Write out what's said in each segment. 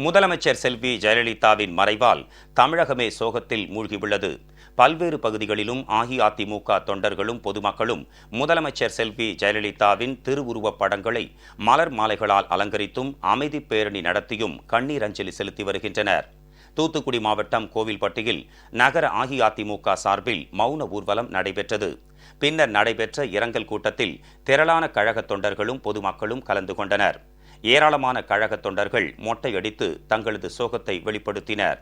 முதலமைச்சர் செல்வி ஜெயலலிதாவின் மறைவால் தமிழகமே சோகத்தில் மூழ்கியுள்ளது. பல்வேறு பகுதிகளிலும் அஇஅதிமுக தொண்டர்களும் பொதுமக்களும் முதலமைச்சர் செல்வி ஜெயலலிதாவின் திருவுருவப் படங்களை மலர் மாலைகளால் அலங்கரித்தும் அமைதி பேரணி நடத்தியும் கண்ணீர் அஞ்சலி செலுத்தி வருகின்றனர். தூத்துக்குடி மாவட்டம் கோவில்பட்டியில் நகர அஇஅதிமுக சார்பில் மௌன ஊர்வலம் நடைபெற்றது. பின்னர் நடைபெற்ற இரங்கல் கூட்டத்தில் திரளான கழக தொண்டர்களும் பொதுமக்களும் கலந்து கொண்டனர். ஏராளமான கழக தொண்டர்கள் மொட்டையடித்து தங்களது சோகத்தை வெளிப்படுத்தினர்.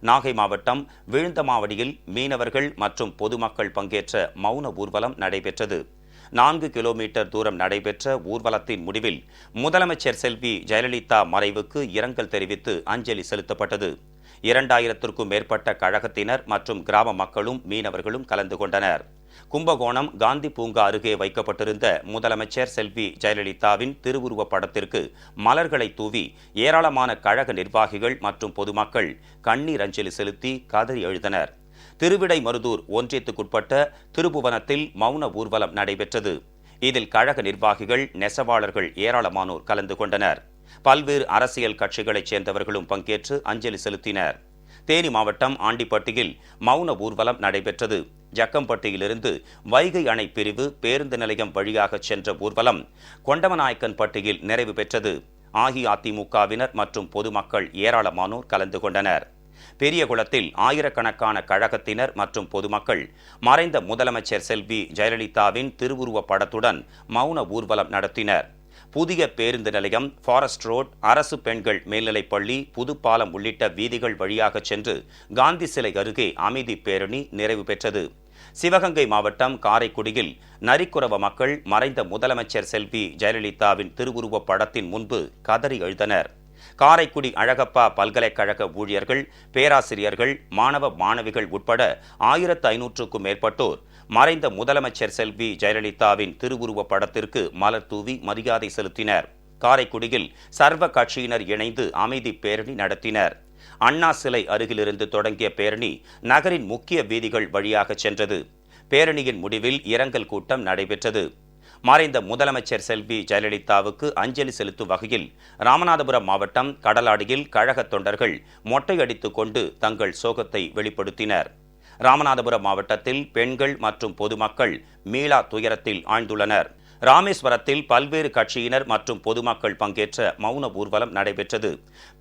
நாகை மாவட்டம் விழுந்தமாவடியில் மீனவர்கள் மற்றும் பொதுமக்கள் பங்கேற்ற மௌன ஊர்வலம் நடைபெற்றது. 4 கிலோமீட்டர் தூரம் நடைபெற்ற ஊர்வலத்தின் முடிவில் முதலமைச்சர் செல்வி ஜெயலலிதா மறைவுக்கு இரங்கல் தெரிவித்து அஞ்சலி செலுத்தப்பட்டது. 2000க்கும் மேற்பட்ட கழகத்தினர் மற்றும் கிராம மக்களும் மீனவர்களும் கலந்து கொண்டனர். கும்பகோணம் காந்தி பூங்கா அருகே வைக்கப்பட்டிருந்த முதலமைச்சர் செல்வி ஜெயலலிதாவின் திருவுருவப் படத்திற்கு மலர்களை தூவி ஏராளமான கழக நிர்வாகிகள் மற்றும் பொதுமக்கள் கண்ணீர் அஞ்சலி செலுத்தி கதறி எழுதினர். திருவிடைமருதூர் ஒன்றியத்துக்குட்பட்ட திருப்புவனத்தில் மௌன ஊர்வலம் நடைபெற்றது. இதில் கழக நிர்வாகிகள், நெசவாளர்கள் ஏராளமானோர் கலந்து கொண்டனர். பல்வேறு அரசியல் கட்சிகளைச் சேர்ந்தவர்களும் பங்கேற்று அஞ்சலி செலுத்தினர். தேனி மாவட்டம் ஆண்டிப்பட்டியில் மௌன ஊர்வலம் நடைபெற்றது. ஜக்கம்பட்டியிலிருந்து வைகை அணை பிரிவு பேருந்து நிலையம் வழியாக சென்ற ஊர்வலம் கொண்டமநாயக்கன்பட்டியில் நிறைவு பெற்றது. அஇஅதிமுகவினர் மற்றும் பொதுமக்கள் ஏராளமானோர் கலந்து கொண்டனர். பெரியகுளத்தில் ஆயிரக்கணக்கான கழகத்தினர் மற்றும் பொதுமக்கள் மறைந்த முதலமைச்சர் செல்வி ஜெயலலிதாவின் திருவுருவப் படத்துடன் மௌன ஊர்வலம் நடத்தினர். புதிய பேருந்து நிலையம், ஃபாரஸ்ட் ரோட், அரசு பெண்கள் மேல்நிலைப்பள்ளி, புதுப்பாலம் உள்ளிட்ட வீதிகள் வழியாக சென்று காந்தி சிலை அருகே அமைதி பேரணி நிறைவு பெற்றது. சிவகங்கை மாவட்டம் காரைக்குடியில் நரிக்குறவ மக்கள் மறைந்த முதலமைச்சர் செல்வி ஜெயலலிதாவின் திருவுருவப் படத்தின் முன்பு கதறி எழுதினர். காரைக்குடி அழகப்பா பல்கலைக்கழக ஊழியர்கள், பேராசிரியர்கள், மாணவ மாணவிகள் உட்பட 1500க்கும் மேற்பட்டோர் மறைந்த முதலமைச்சர் செல்வி ஜெயலலிதாவின் திருவுருவப் படத்திற்கு மலர் தூவி மரியாதை செலுத்தினர். காரைக்குடியில் சர்வ கட்சியினர் இணைந்து அமைதி பேரணி நடத்தினர். அண்ணா சிலை அருகிலிருந்து தொடங்கிய பேரணி நகரின் முக்கிய வீதிகள் வழியாக சென்றது. பேரணியின் முடிவில் இரங்கல் கூட்டம் நடைபெற்றது. மறைந்த முதலமைச்சர் செல்வி ஜெயலலிதாவுக்கு அஞ்சலி செலுத்தும் வகையில் ராமநாதபுரம் மாவட்டம் கடலாடியில் கழக தொண்டர்கள் மொட்டையடித்துக் கொண்டு தங்கள் சோகத்தை வெளிப்படுத்தினர். ராமநாதபுரம் மாவட்டத்தில் பெண்கள் மற்றும் பொதுமக்கள் மீளா துயரத்தில் ஆழ்ந்துள்ளனர். ராமேஸ்வரத்தில் பல்வேறு கட்சியினர் மற்றும் பொதுமக்கள் பங்கேற்ற மௌன ஊர்வலம் நடைபெற்றது.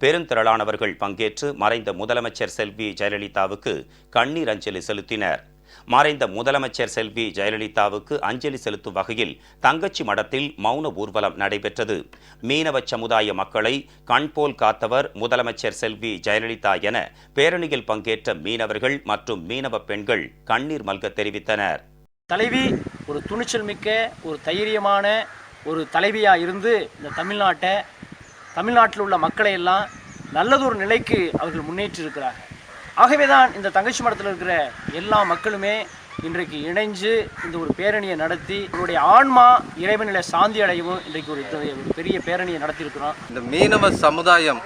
பெருந்திரளானவர்கள் பங்கேற்று மறைந்த முதலமைச்சர் செல்வி ஜெயலலிதாவுக்கு கண்ணீர் அஞ்சலி செலுத்தினர். மறைந்த முதலமைச்சர் செல்வி ஜெயலலிதாவுக்கு அஞ்சலி செலுத்தும் வகையில் தங்கச்சி மடத்தில் மௌன ஊர்வலம் நடைபெற்றது. மீனவ சமுதாய மக்களை கண்போல் காத்தவர் முதலமைச்சர் செல்வி ஜெயலலிதா என பேரணியில் பங்கேற்ற மீனவர்கள் மற்றும் மீனவ பெண்கள் கண்ணீர் மல்க தெரிவித்தனர். தலைவி ஒரு துணிச்சல் மிக்க ஒரு தைரியமான ஒரு தலைவியாக இருந்து இந்த தமிழ்நாட்டில் உள்ள மக்களை எல்லாம் நல்லதொரு நிலைக்கு அவர்கள் முன்னேற்றிருக்கிறார்கள். ஆகவே தான் இந்த தங்கச்சி மடத்தில் இருக்கிற எல்லா மக்களுமே இன்றைக்கு இணைஞ்சு இந்த ஒரு பேரணியை நடத்தி இவருடைய ஆன்மா இறைவனில சாந்தி அடையவும் இன்றைக்கு ஒரு பெரிய பேரணியை நடத்தியிருக்கிறோம். இந்த மீனவ சமுதாயம்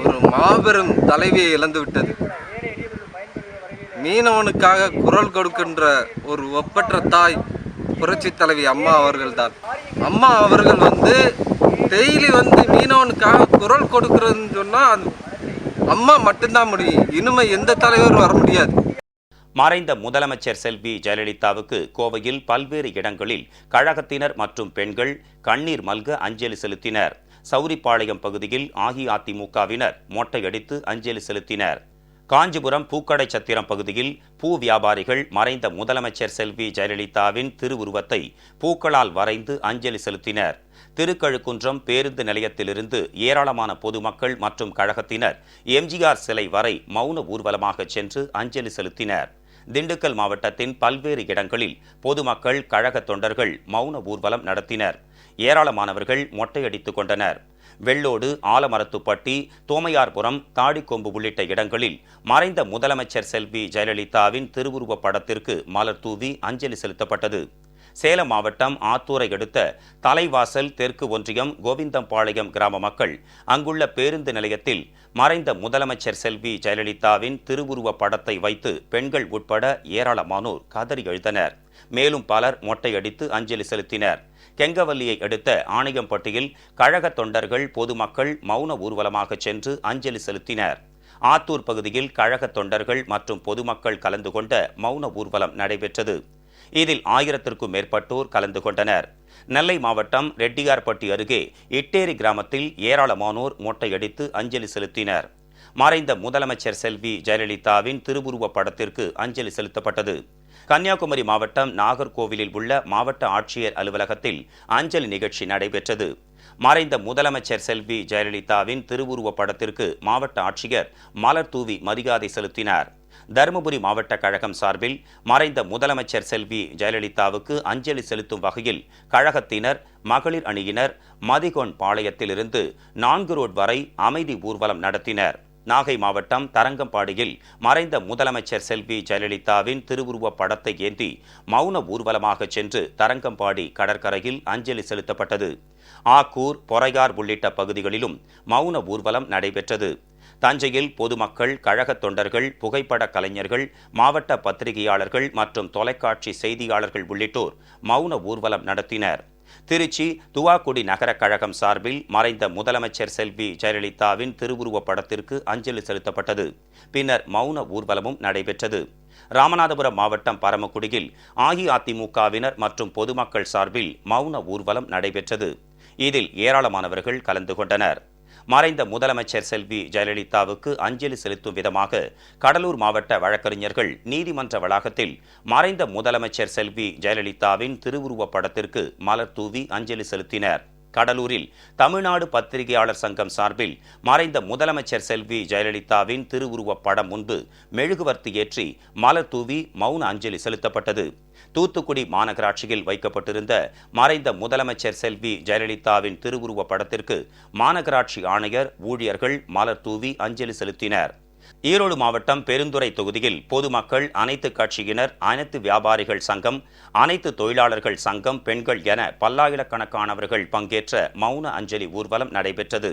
ஒரு மாபெரும் தலைவியை இழந்து விட்டது. மீனவனுக்காக குரல் கொடுக்கின்ற ஒரு ஒப்பற்ற தாய் புரட்சி தலைவி அம்மா அவர்கள்தான். அம்மா அவர்கள் டெய்லி மீனவனுக்காக குரல் கொடுக்கிறதுன்னு சொன்னால் அம்மா மட்டும்தான் முடியும். இனிமே எந்த தலைவரும் வர முடியாது. மறைந்த முதலமைச்சர் செல்வி ஜெயலலிதாவுக்கு கோவையில் பல்வேறு இடங்களில் கழகத்தினர் மற்றும் பெண்கள் கண்ணீர் மல்க அஞ்சலி செலுத்தினர். சௌரிப்பாளையம் பகுதியில் அஇஅதிமுகவினர் மொட்டையடித்து அஞ்சலி செலுத்தினர். காஞ்சிபுரம் பூக்கடை சத்திரம் பகுதியில் பூ வியாபாரிகள் மறைந்த முதலமைச்சர் செல்வி ஜெயலலிதாவின் திருவுருவத்தை பூக்களால் வரைந்து அஞ்சலி செலுத்தினர். திருக்கழுக்குன்றம் பேருந்து நிலையத்திலிருந்து ஏராளமான பொதுமக்கள் மற்றும் கழகத்தினர் எம்ஜிஆர் சிலை வரை மௌன ஊர்வலமாக சென்று அஞ்சலி செலுத்தினர். திண்டுக்கல் மாவட்டத்தின் பல்வேறு இடங்களில் பொதுமக்கள், கழக தொண்டர்கள் மௌன ஊர்வலம் நடத்தினர். ஏராளமானவர்கள் மொட்டையடித்துக் கொண்டனர். வெள்ளோடு, ஆலமரத்துப்பட்டி, தோமையார்புரம், தாடிக்கொம்பு உள்ளிட்ட இடங்களில் மறைந்த முதலமைச்சர் செல்வி ஜெயலலிதாவின் திருவுருவப் படத்திற்கு மலர் தூவி அஞ்சலி செலுத்தப்பட்டது. சேலம் மாவட்டம் ஆத்தூரை அடுத்த தலைவாசல் தெற்கு ஒன்றியம் கோவிந்தம்பாளையம் கிராம மக்கள் அங்குள்ள பேருந்து நிலையத்தில் மறைந்த முதலமைச்சர் செல்வி ஜெயலலிதாவின் திருவுருவப் படத்தை வைத்து பெண்கள் உட்பட ஏராளமானோர் கதறி எழுதினர். மேலும் பலர் மொட்டையடித்து அஞ்சலி செலுத்தினர். கெங்கவல்லியை அடுத்த ஆணையம்பட்டியில் கழக தொண்டர்கள் பொதுமக்கள் மௌன ஊர்வலமாக சென்று அஞ்சலி செலுத்தினர். ஆத்தூர் பகுதியில் கழக தொண்டர்கள் மற்றும் பொதுமக்கள் கலந்து கொண்ட மௌன ஊர்வலம் நடைபெற்றது. இதில் 1000க்கும் மேற்பட்டோர் கலந்து கொண்டனர். நெல்லை மாவட்டம் ரெட்டியார்பட்டி அருகே இட்டேரி கிராமத்தில் ஏராளமானோர் மொட்டையடித்து அஞ்சலி செலுத்தினர். மறைந்த முதலமைச்சர் செல்வி ஜெயலலிதாவின் திருவுருவப் படத்திற்கு அஞ்சலி செலுத்தப்பட்டது. கன்னியாகுமரி மாவட்டம் நாகர்கோவிலில் உள்ள மாவட்ட ஆட்சியர் அலுவலகத்தில் அஞ்சலி நிகழ்ச்சி நடைபெற்றது. மறைந்த முதலமைச்சர் செல்வி ஜெயலலிதாவின் திருவுருவப் படத்திற்கு மாவட்ட ஆட்சியர் மலர் தூவி மரியாதை செலுத்தினார். தருமபுரி மாவட்ட கழகம் சார்பில் மறைந்த முதலமைச்சர் செல்வி ஜெயலலிதாவுக்கு அஞ்சலி செலுத்தும் வகையில் கழகத்தினர், மகளிர் அணியினர் மதிகொன் பாளையத்திலிருந்து 4 ரோட் வரை அமைதி ஊர்வலம் நடத்தினர். நாகை மாவட்டம் தரங்கம்பாடியில் மறைந்த முதலமைச்சர் செல்வி ஜெயலலிதாவின் திருவுருவப் படத்தை ஏந்தி மௌன ஊர்வலமாக சென்று தரங்கம்பாடி கடற்கரையில் அஞ்சலி செலுத்தப்பட்டது. ஆக்கூர், பொறையார் உள்ளிட்ட பகுதிகளிலும் மௌன ஊர்வலம் நடைபெற்றது. தஞ்சையில் பொதுமக்கள், கழக தொண்டர்கள், புகைப்பட கலைஞர்கள், மாவட்ட பத்திரிகையாளர்கள் மற்றும் தொலைக்காட்சி செய்தியாளர்கள் உள்ளிட்டோர் மௌன ஊர்வலம் நடத்தினர். திருச்சி துவாக்குடி நகர கழகம் சார்பில் மறைந்த முதலமைச்சர் செல்வி ஜெயலலிதாவின் திருவுருவப் படத்திற்கு அஞ்சலி செலுத்தப்பட்டது. பின்னர் மௌன ஊர்வலமும் நடைபெற்றது. ராமநாதபுரம் மாவட்டம் பரமக்குடியில் அஇஅதிமுகவினர் மற்றும் பொதுமக்கள் சார்பில் மௌன ஊர்வலம் நடைபெற்றது. இதில் ஏராளமானவர்கள் கலந்து கொண்டனர். மறைந்த முதலமைச்சர் செல்வி ஜெயலலிதாவுக்கு அஞ்சலி செலுத்தும் விதமாக கடலூர் மாவட்ட வழக்கறிஞர்கள் நீதிமன்ற வளாகத்தில் மறைந்த முதலமைச்சர் செல்வி ஜெயலலிதாவின் திருவுருவப் படத்திற்கு மலர் தூவி அஞ்சலி செலுத்தினர். கடலூரில் தமிழ்நாடு பத்திரிகையாளர் சங்கம் சார்பில் மறைந்த முதலமைச்சர் செல்வி ஜெயலலிதாவின் திருவுருவப் படம் முன்பு மெழுகுவர்த்தி ஏற்றி மலர் தூவி மௌன அஞ்சலி செலுத்தப்பட்டது. தூத்துக்குடி மாநகராட்சியில் வைக்கப்பட்டிருந்த மறைந்த முதலமைச்சர் செல்வி ஜெயலலிதாவின் திருவுருவப் படத்திற்கு மாநகராட்சி ஆணையர், ஊழியர்கள் மலர் தூவி அஞ்சலி செலுத்தினர். ஈரோடு மாவட்டம் பெருந்துறை தொகுதியில் பொதுமக்கள், அனைத்து கட்சியினர், அனைத்து வியாபாரிகள் சங்கம், அனைத்து தொழிலாளர்கள் சங்கம், பெண்கள் என பல்லாயிரக்கணக்கானவர்கள் பங்கேற்ற மௌன அஞ்சலி ஊர்வலம் நடைபெற்றது.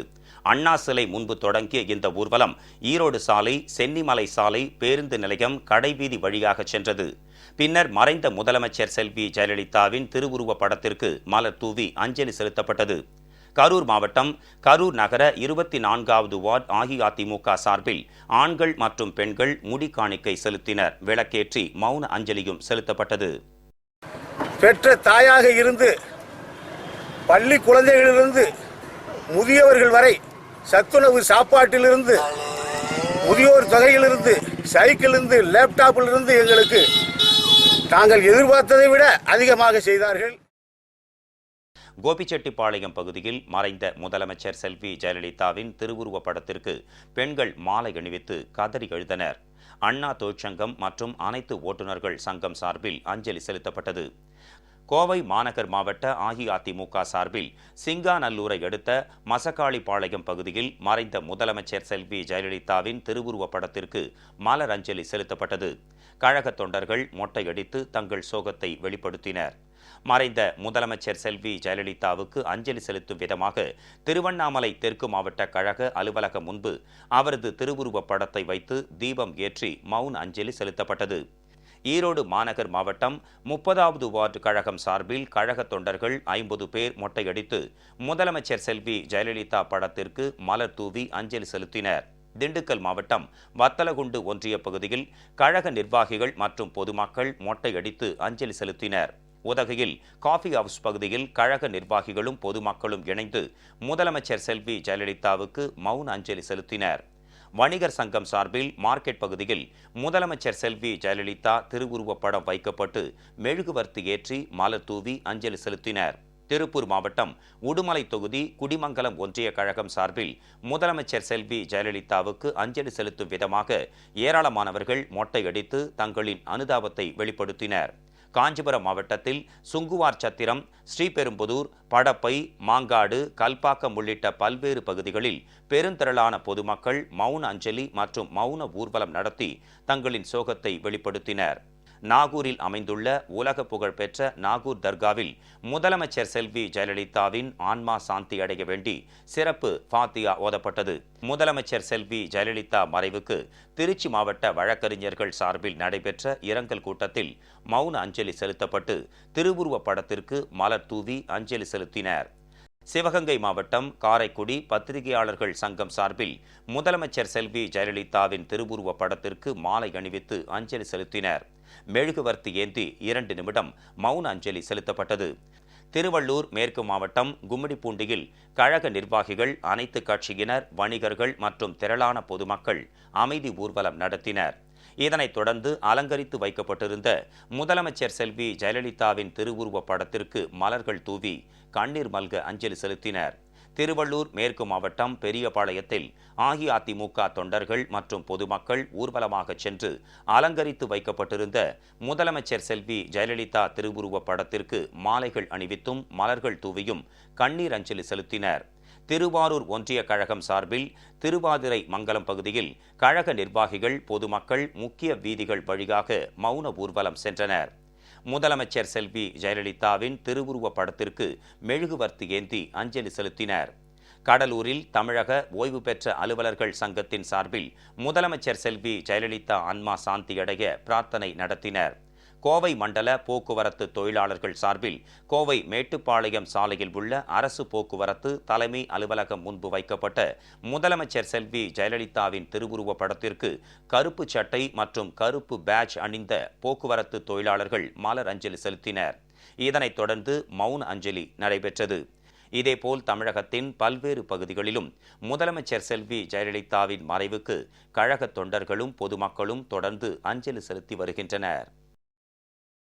அண்ணா சிலை முன்பு தொடங்கிய இந்த ஊர்வலம் ஈரோடு சாலை, சென்னிமலை சாலை, பேருந்து நிலையம், கடைவீதி வழியாக சென்றது. பின்னர் மறைந்த முதலமைச்சர் செல்வி ஜெயலலிதாவின் திருவுருவப் படத்திற்கு மலர் தூவி அஞ்சலி செலுத்தப்பட்டது. கரூர் மாவட்டம் கரூர் நகர 24வது வார்டு அஇஅதிமுக சார்பில் ஆண்கள் மற்றும் பெண்கள் முடி காணிக்கை செலுத்தினர். விளக்கேற்றி மௌன அஞ்சலியும் செலுத்தப்பட்டது. பெற்ற தாயாக இருந்து பள்ளி குழந்தைகளிலிருந்து முதியவர்கள் வரை சத்துணவு சாப்பாட்டிலிருந்து, முதியோர் தொகையிலிருந்து, சைக்கிளிலிருந்து, லேப்டாப்பிலிருந்து எங்களுக்கு தாங்கள் எதிர்பார்த்ததை விட அதிகமாக செய்தார்கள். கோபிச்செட்டிப்பாளையம் பகுதியில் மறைந்த முதலமைச்சர் செல்வி ஜெயலலிதாவின் திருவுருவப் படத்திற்கு பெண்கள் மாலை அணிவித்து கதறி எழுந்தனர். அண்ணா தொழிற்சங்கம் மற்றும் அனைத்து ஓட்டுநர்கள் சங்கம் சார்பில் அஞ்சலி செலுத்தப்பட்டது. கோவை மாநகர் மாவட்ட அஇஅதிமுக சார்பில் சிங்காநல்லூரை அடுத்த மசக்காளிப்பாளையம் பகுதியில் மறைந்த முதலமைச்சர் செல்வி ஜெயலலிதாவின் திருவுருவப் படத்திற்கு மலர் அஞ்சலி செலுத்தப்பட்டது. கழக தொண்டர்கள் மொட்டையடித்து தங்கள் சோகத்தை வெளிப்படுத்தினர். மறைந்த முதலமைச்சர் செல்வி ஜெயலலிதாவுக்கு அஞ்சலி செலுத்தும் விதமாக திருவண்ணாமலை தெற்கு மாவட்ட கழக அலுவலகம் முன்பு அவரது திருவுருவப் படத்தை வைத்து தீபம் ஏற்றி மௌன அஞ்சலி செலுத்தப்பட்டது. ஈரோடு மாநகர் மாவட்டம் 30வது வார்டு கழகம் சார்பில் கழக தொண்டர்கள் 50 பேர் மொட்டையடித்து முதலமைச்சர் செல்வி ஜெயலலிதா படத்திற்கு மலர் தூவி அஞ்சலி செலுத்தினர். திண்டுக்கல் மாவட்டம் வத்தலகுண்டு ஒன்றிய பகுதியில் கழக நிர்வாகிகள் மற்றும் பொதுமக்கள் மொட்டையடித்து அஞ்சலி செலுத்தினர். உதகையில் காஃபி ஹவுஸ் பகுதியில் கழக நிர்வாகிகளும் பொதுமக்களும் இணைந்து முதலமைச்சர் செல்வி ஜெயலலிதாவுக்கு மௌன அஞ்சலி செலுத்தினர். வணிகர் சங்கம் சார்பில் மார்க்கெட் பகுதியில் முதலமைச்சர் செல்வி ஜெயலலிதா திருவுருவப் படம் வைக்கப்பட்டு மெழுகுவர்த்தி ஏற்றி மலர் தூவி அஞ்சலி செலுத்தினர். திருப்பூர் மாவட்டம் உடுமலை தொகுதி குடிமங்கலம் ஒன்றிய கழகம் சார்பில் முதலமைச்சர் செல்வி ஜெயலலிதாவுக்கு அஞ்சலி செலுத்தும் விதமாக ஏராளமானவர்கள் மொட்டையடித்து தங்களின் அனுதாபத்தை வெளிப்படுத்தினர். காஞ்சிபுரம் மாவட்டத்தில் சுங்குவார் சத்திரம், ஸ்ரீபெரும்புதூர், படப்பை, மாங்காடு, கல்பாக்கம் உள்ளிட்ட பல்வேறு பகுதிகளில் பெருந்திரளான பொதுமக்கள் மௌன அஞ்சலி மற்றும் மௌன ஊர்வலம் நடத்தி தங்களின் சோகத்தை வெளிப்படுத்தினர். நாகூரில் அமைந்துள்ள உலக புகழ்பெற்ற நாகூர் தர்காவில் முதலமைச்சர் செல்வி ஜெயலலிதாவின் ஆன்மா சாந்தி அடைய வேண்டி சிறப்பு ஃபாத்தியா ஓதப்பட்டது. முதலமைச்சர் செல்வி ஜெயலலிதா மறைவுக்கு திருச்சி மாவட்ட வழக்கறிஞர்கள் சார்பில் நடைபெற்ற இரங்கல் கூட்டத்தில் மௌன அஞ்சலி செலுத்தப்பட்டு திருவுருவப் படத்திற்கு மலர் தூவி அஞ்சலி செலுத்தினர். சிவகங்கை மாவட்டம் காரைக்குடி பத்திரிகையாளர்கள் சங்கம் சார்பில் முதலமைச்சர் செல்வி ஜெயலலிதாவின் திருவுருவப் படத்திற்கு மாலை அணிவித்து அஞ்சலி செலுத்தினர். மெழுகுவர்த்தி ஏந்தி 2 நிமிடம் மௌன அஞ்சலி செலுத்தப்பட்டது. திருவள்ளூர் மேற்கு மாவட்டம் கும்மிடிப்பூண்டியில் கழக நிர்வாகிகள், அனைத்து கட்சியினர், வணிகர்கள் மற்றும் திரளான பொதுமக்கள் அமைதி ஊர்வலம் நடத்தினர். இதனைத் தொடர்ந்து அலங்கரித்து வைக்கப்பட்டிருந்த முதலமைச்சர் செல்வி ஜெயலலிதாவின் திருவுருவப் படத்திற்கு மலர்கள் தூவி கண்ணீர் மல்க அஞ்சலி செலுத்தினர். திருவள்ளூர் மேற்கு மாவட்டம் பெரியபாளையத்தில் அஇஅதிமுக தொண்டர்கள் மற்றும் பொதுமக்கள் ஊர்வலமாக சென்று அலங்கரித்து வைக்கப்பட்டிருந்த முதலமைச்சர் செல்வி ஜெயலலிதா திருவுருவப் படத்திற்கு மாலைகள் அணிவித்தும் மலர்கள் தூவியும் கண்ணீர் அஞ்சலி செலுத்தினர். திருவாரூர் ஒன்றிய கழகம் சார்பில் திருவாதிரை மங்கலம் பகுதியில் கழக நிர்வாகிகள், பொதுமக்கள் முக்கிய வீதிகள் வழியாக மௌன ஊர்வலம் சென்றனர். முதலமைச்சர் செல்வி ஜெயலலிதாவின் திருவுருவப் படத்திற்கு மெழுகுவர்த்தி ஏந்தி அஞ்சலி செலுத்தினர். கடலூரில் தமிழக ஓய்வு பெற்ற அலுவலர்கள் சங்கத்தின் சார்பில் முதலமைச்சர் செல்வி ஜெயலலிதா ஆன்மா சாந்தியடைய பிரார்த்தனை நடத்தினர். கோவை மண்டல போக்குவரத்து தொழிலாளர்கள் சார்பில் கோவை மேட்டுப்பாளையம் சாலையில் உள்ள அரசு போக்குவரத்து தலைமை அலுவலகம் முன்பு வைக்கப்பட்ட முதலமைச்சர் செல்வி ஜெயலலிதாவின் திருவுருவப் படத்திற்கு கருப்பு சட்டை மற்றும் கருப்பு பேட்ஜ் அணிந்த போக்குவரத்து தொழிலாளர்கள் மலர் அஞ்சலி செலுத்தினர். இதனைத் தொடர்ந்து மௌன அஞ்சலி நடைபெற்றது. இதேபோல் தமிழகத்தின் பல்வேறு பகுதிகளிலும் முதலமைச்சர் செல்வி ஜெயலலிதாவின் மறைவுக்கு கழக தொண்டர்களும் பொதுமக்களும் தொடர்ந்து அஞ்சலி செலுத்தி வருகின்றனர்.